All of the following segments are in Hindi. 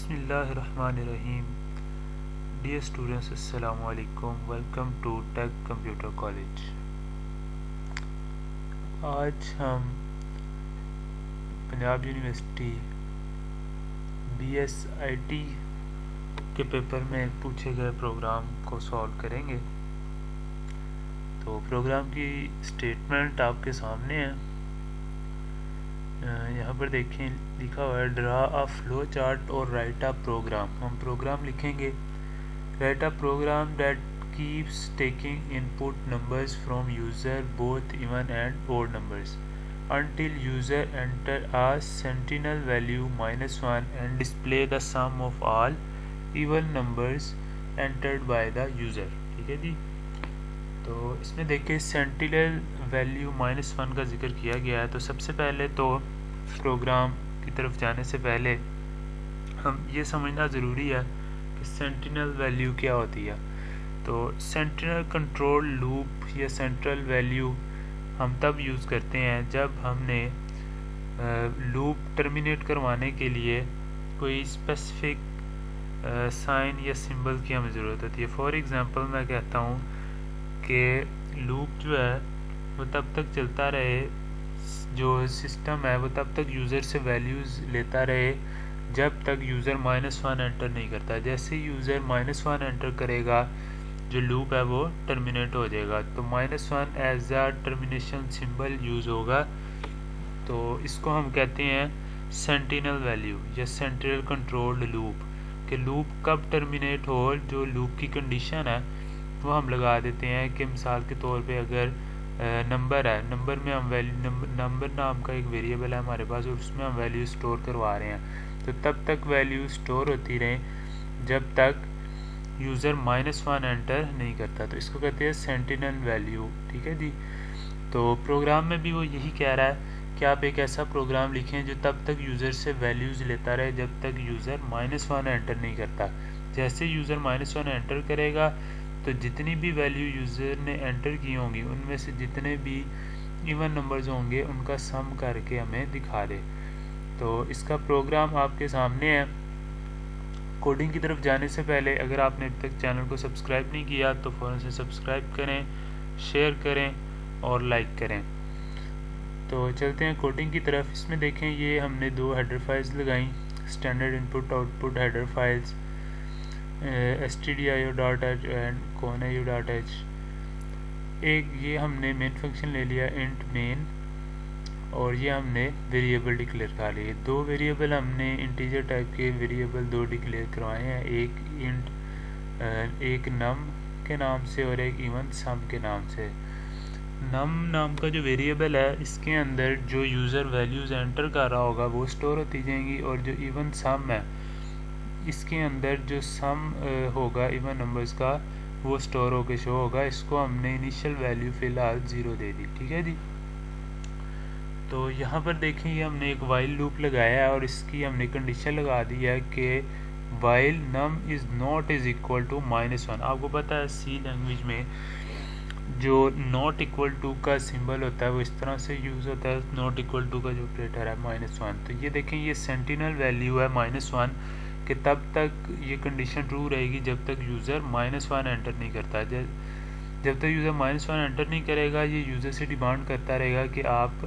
बिस्मिल्लाहिर्रहमानिर्रहीम। डियर स्टूडेंट्स, अस्सलामु अलैकुम। Welcome to tech computer college. आज हम पंजाब यूनिवर्सिटी BSIT के पेपर में पूछे गए प्रोग्राम को सॉल्व करेंगे। तो प्रोग्राम की स्टेटमेंट आपके सामने है। यहाँ पर देखें, लिखा हुआ है ड्रा अ फ्लो चार्ट और राइट अ प्रोग्राम। हम प्रोग्राम लिखेंगे। Write a program that keeps taking input numbers from user, both even and odd numbers, until user enter a sentinel value -1 and display the sum of all even numbers entered by the user। ठीक है जी। तो इसमें देखिए सेंटिनल वैल्यू -1 का जिक्र किया गया है। तो सबसे पहले तो प्रोग्राम की तरफ जाने से पहले हम ये समझना ज़रूरी है कि सेंटिनल वैल्यू क्या होती है। तो सेंटिनल कंट्रोल लूप या सेंट्रल वैल्यू हम तब यूज़ करते हैं जब हमने लूप टर्मिनेट करवाने के लिए कोई स्पेसिफिक साइन या सिंबल की हमें ज़रूरत होती है। फॉर एग्ज़ाम्पल मैं कहता हूँ कि लूप जो है वो तब तक चलता रहे, जो सिस्टम है वो तब तक यूज़र से वैल्यूज़ लेता रहे जब तक यूज़र -1 एंटर नहीं करता। जैसे यूज़र -1 एंटर करेगा जो लूप है वो टर्मिनेट हो जाएगा। तो -1 as a termination symbol use होगा। तो इसको हम कहते हैं सेंटिनल वैल्यू या सेंट्रल कंट्रोल्ड लूप। कि लूप कब टर्मिनेट हो, जो लूप की कंडीशन है वो हम लगा देते हैं कि मिसाल के तौर पे अगर नंबर है, नंबर में हम वैल्यू नंबर नाम का एक वेरिएबल है हमारे पास और उसमें हम वैल्यू स्टोर करवा रहे हैं। तो तब तक वैल्यू स्टोर होती रहे जब तक यूज़र -1 एंटर नहीं करता। तो इसको कहते हैं सेंटिनल वैल्यू। ठीक है जी। तो प्रोग्राम में भी वो यही कह रहा है कि आप एक ऐसा प्रोग्राम लिखें जो तब तक यूज़र से वैल्यूज़ लेता रहे जब तक यूज़र -1 एंटर नहीं करता। जैसे यूज़र -1 एंटर करेगा तो जितनी भी वैल्यू यूज़र ने एंटर की होंगी उनमें से जितने भी इवन नंबर्स होंगे उनका सम करके हमें दिखा दे। तो इसका प्रोग्राम आपके सामने है। कोडिंग की तरफ जाने से पहले अगर आपने अभी तक चैनल को सब्सक्राइब नहीं किया तो फ़ौरन से सब्सक्राइब करें, शेयर करें और लाइक करें। तो चलते हैं कोडिंग की तरफ। इसमें देखें, ये हमने 2 हेडर फाइल्स लगाई, standard input output header files stdio.h and conau.h। एक ये हमने मेन फंक्शन ले लिया इंट मेन, और ये हमने वेरिएबल डिक्लेयर कर लिए। 2 वेरिएबल हमने इंटीजर टाइप के वेरिएबल 2 डिक्लेयर करवाए हैं, एक इंट एक नम के नाम से और एक इवन सम के नाम से। नम नाम का जो वेरिएबल है इसके अंदर जो यूज़र वैल्यूज़ एंटर कर रहा होगा वो स्टोर होती जाएंगी, और जो इवन सम है इसके अंदर जो सम होगा इवन नंबर्स का वो स्टोर होकर शो होगा। इसको हमने इनिशियल वैल्यू फ़िलहाल 0 दे दी। ठीक है जी। तो यहाँ पर देखें, ये हमने एक वाइल लूप लगाया है और इसकी हमने कंडीशन लगा दी है कि while num is not is equal to -1। आपको पता है सी लैंग्वेज में जो नॉट इक्वल टू का सिंबल होता है वो इस तरह से यूज़ होता है। नॉट इक्वल टू का जो ऑपरेटर है -1। तो ये देखें, ये सेंटिनल वैल्यू है -1 कि तब तक ये कंडीशन ट्रू रहेगी जब तक यूज़र -1 एंटर नहीं करता। जब तक यूज़र -1 एंटर नहीं करेगा ये यूज़र से डिमांड करता रहेगा कि आप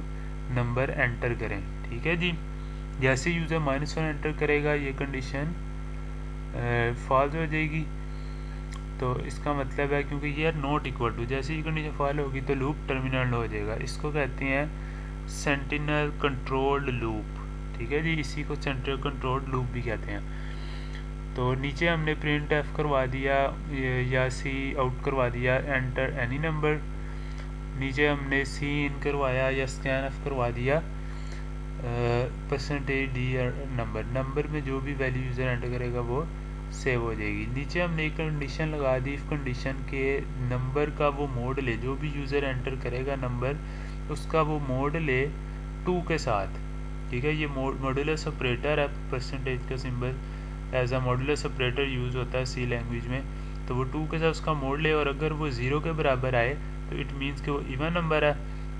नंबर एंटर करें। ठीक है जी। जैसे यूज़र -1 एंटर करेगा ये कंडीशन फॉल्स हो जाएगी। तो इसका मतलब है क्योंकि ये नॉट इक्वल टू, जैसे ही कंडीशन फॉल होगी तो लूप टर्मिनेट हो जाएगा। इसको कहते हैं सेंटिनल कंट्रोल्ड लूप। ठीक है जी। इसी को सेंट्रल कंट्रोल्ड लूप भी कहते हैं। तो नीचे हमने प्रिंट एफ करवा दिया या सी आउट करवा दिया एंटर एनी नंबर। नीचे हमने सी इन करवाया या स्कैन एफ करवा दिया %d नंबर में जो भी वैल्यू यूज़र एंटर करेगा वो सेव हो जाएगी। नीचे हमने एक कंडीशन लगा दी, इफ कंडीशन के नंबर का वो मोड ले, जो भी यूज़र एंटर करेगा नंबर उसका वो मोड ले 2 के साथ। ठीक है। ये मॉडुलस ऑपरेटर है, परसेंटेज का symbol as a modulus operator use होता है सी लैंग्वेज में। तो वो 2 के साथ उसका मोड ले, और अगर वो 0 के बराबर आए तो इट मीन्स कि वो इवन नंबर है।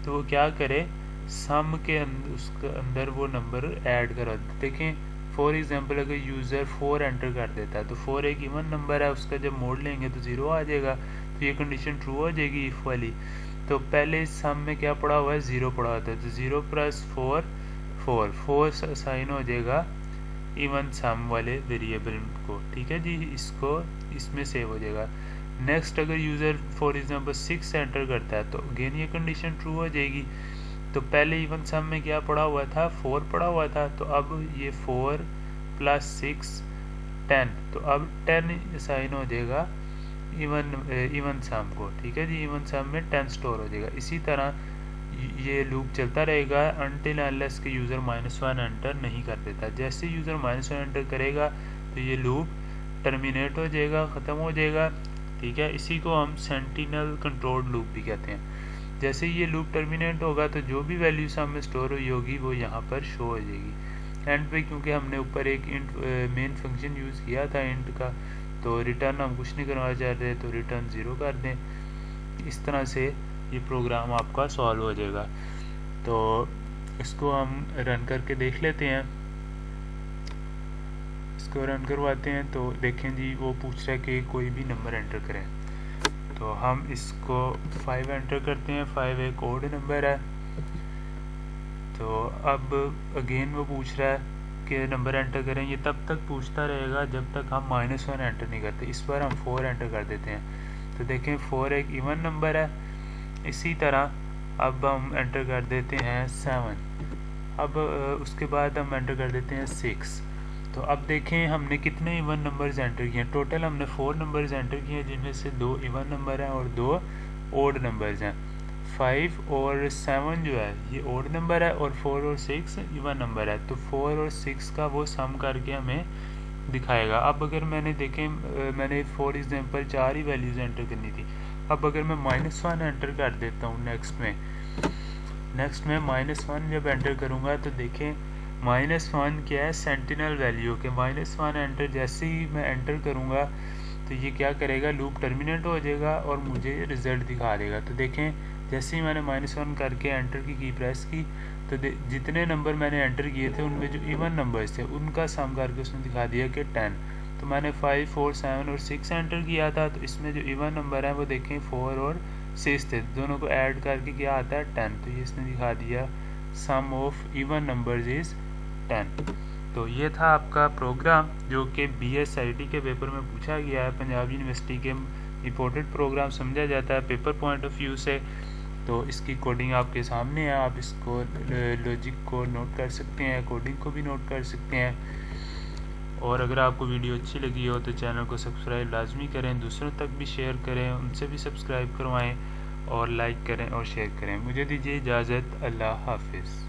तो वो क्या करे, सम के अंदर उसके अंदर वो नंबर ऐड करा। देखें फॉर एग्जांपल अगर यूज़र 4 एंटर कर देता है तो 4 एक इवन नंबर है, उसका जब मोड़ लेंगे तो 0 आ जाएगा, तो ये कंडीशन ट्रू हो जाएगी इफ वाली। तो पहले इस सम में क्या पड़ा हुआ है, 0 पड़ा होता है, तो 0 + 4 4 साइन हो जाएगा इवन सम वाले वेरिएबल को, ठीक है जी, इसको इसमें सेव हो जाएगा। नेक्स्ट अगर यूज़र फॉर एग्जांपल 6 एंटर करता है तो अगेन ये कंडीशन ट्रू हो जाएगी। तो पहले इवन सम में क्या पड़ा हुआ था, 4 पड़ा हुआ था, तो अब ये 4 + 6 10, तो अब 10 साइन हो जाएगा इवन सम को, ठीक है जी, इवन सम में 10 स्टोर हो जाएगा। इसी तरह ये लूप चलता रहेगा अनटिल अनलेस के यूज़र -1 एंटर नहीं कर देता। जैसे यूज़र -1 एंटर करेगा तो ये लूप टर्मिनेट हो जाएगा, ख़त्म हो जाएगा, ठीक है। इसी को हम सेंटिनल कंट्रोल्ड लूप भी कहते हैं। जैसे ये लूप टर्मिनेट होगा तो जो भी वैल्यू सम में स्टोर हुई होगी वो यहाँ पर शो हो जाएगी एंड पे, क्योंकि हमने ऊपर एक इंट मेन फंक्शन यूज़ किया था इंट का, तो रिटर्न हम कुछ नहीं करना चाह रहे, तो रिटर्न 0 कर दें। इस तरह से ये प्रोग्राम आपका सॉल्व हो जाएगा। तो इसको हम रन करके देख लेते हैं, इसको रन करवाते हैं। तो देखें जी वो पूछ रहा है कि कोई भी नंबर एंटर करें, तो हम इसको 5 एंटर करते हैं। 5 एक ओड नंबर है, तो अब अगेन वो पूछ रहा है कि नंबर एंटर करें। ये तब तक पूछता रहेगा जब तक हम -1 एंटर नहीं करते। इस बार हम 4 एंटर कर देते हैं, तो देखें 4 एक इवन नंबर है। इसी तरह अब हम एंटर कर देते हैं 7, अब उसके बाद हम एंटर कर देते हैं 6। तो अब देखें हमने कितने इवन नंबर्स एंटर किए हैं। टोटल हमने 4 नंबर्स एंटर किए हैं, जिनमें से 2 इवन नंबर हैं और 2 ओड नंबर्स हैं। 5 और 7 जो है ये ओड नंबर है और 4 और 6 इवन नंबर है, तो 4 और 6 का वो सम करके हमें दिखाएगा। अब अगर मैंने देखें मैंने for example 4 he values enter करनी थी। अब अगर मैं -1 एंटर कर देता हूँ नेक्स्ट में -1 जब एंटर करूँगा तो देखें -1 क्या है, सेंटिनल वैल्यू के -1 एंटर जैसे ही मैं एंटर करूँगा तो ये क्या करेगा, लूप टर्मिनेट हो जाएगा और मुझे रिज़ल्ट दिखा देगा। तो देखें जैसे ही मैंने -1 करके एंटर की प्रेस की तो जितने नंबर मैंने एंटर किए थे उनमें जो इवन नंबर्स थे उनका सम करके उसने दिखा दिया कि 10। तो मैंने 5, 4, 7 और 6 एंटर किया था, तो इसमें जो इवन नंबर है वो देखें 4 और 6 थे, दोनों को ऐड करके क्या आता है 10। तो ये इसने दिखा दिया सम ऑफ इवन नंबर्स इज़ 10। तो ये था आपका प्रोग्राम जो कि BSIT के पेपर में पूछा गया है। पंजाब यूनिवर्सिटी के इंपोर्टेड प्रोग्राम समझा जाता है पेपर पॉइंट ऑफ व्यू से। तो इसकी कोडिंग आपके सामने है, आप इसको लॉजिक को नोट कर सकते हैं, कोडिंग को भी नोट कर सकते हैं। और अगर आपको वीडियो अच्छी लगी हो तो चैनल को सब्सक्राइब लाजमी करें, दूसरों तक भी शेयर करें, उनसे भी सब्सक्राइब करवाएं और लाइक करें और शेयर करें। मुझे दीजिए इजाज़त, अल्लाह हाफिज़।